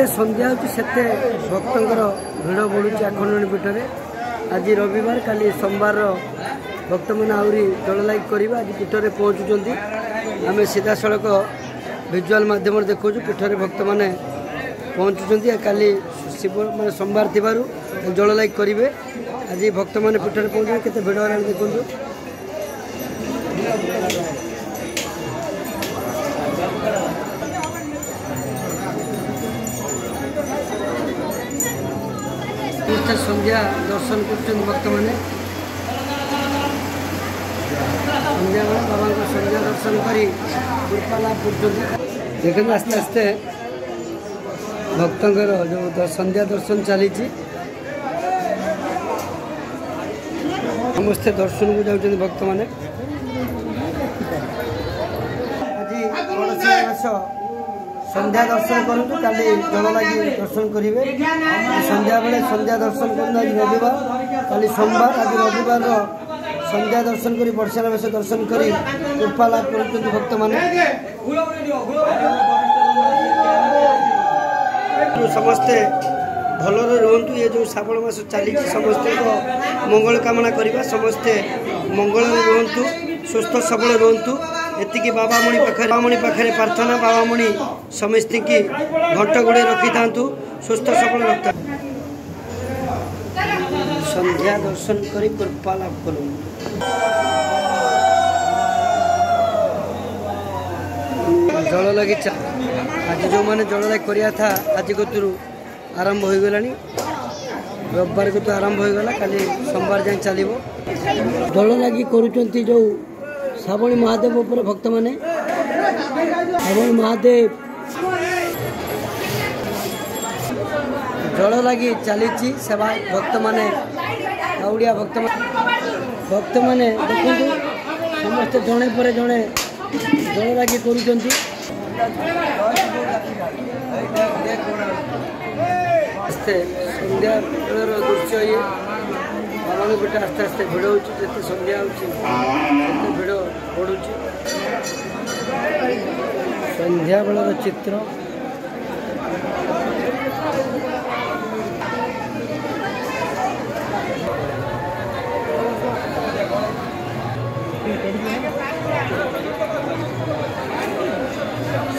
संध्या होते भक्तर भिड़ बढ़ुची आखंडणी पीठ में। आज रविवार काली सोमवार भक्त मैंने आहरी जल लाइक कर आज पीठ में पहुँचुंट। आम सीधा सड़क विजुआल मध्यम देखा पीठ में भक्त मैंने पहुँचुंट। काली शिव मैं सोमवार थी जल लाइक करेंगे। आज भक्त मैंने पीठ में पहुँचे केते भिड़ देखो। संध्या दर्शन कर भक्त मैंने संध्या बेला बाबा को संध्या दर्शन कर कृपा लाभ कर। देखते आस्ते आस्ते भक्तर जो संध्या दर्शन चली समस्ते दर्शन को जाऊँ भक्त मैंने। आज संध्या दर्शन करूँ काली जल लगी दर्शन करेंगे। संध्या बेले संध्या दर्शन कर आज रविवार काली सोमवार आज रविवार संध्या दर्शन कर वर्षा बेश दर्शन कर कृपा लाभ कर भक्त मैंने। समस्ते भलरे रुहतु। ये जो श्रावण मास चली समस्त मंगल कामना करवा। समस्ते मंगल रुहतु सुस्थ सबल रुहतु। एतिकी बाबामणि पाखे प्रार्थना बाबामणि समस्त की घंट गुड़े रखी था सुस्थ सबल रखता। संध्या दर्शन कर कृपा लाभ करूँ। जल लगी आज जो मैंने जल लगी करिया था आज कतु आरंभ हो गला। रविवार को तो आरंभ हो गला काली सोमवार जाए चलो। जल लगी करुँच जो श्रावणी महादेव उपर भक्त माने श्रावणी महादेव जल लगी चली सेवा भक्त माने काउड़िया भक्त माने देखु समस्त जड़े पर जड़े जल लगी करुँच। संध्या बेलर दृश्य ये बाबा पीठ आस्ते आस्ते भिड़ हो संध्या होते भिड़ बढ़ुँ। संध्या बेलर चित्र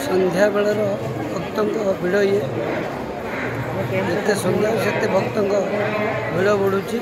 संध्या बेलर भक्त भिड़ ये जिते संध्या से भक्त भिड़ बढ़ुची।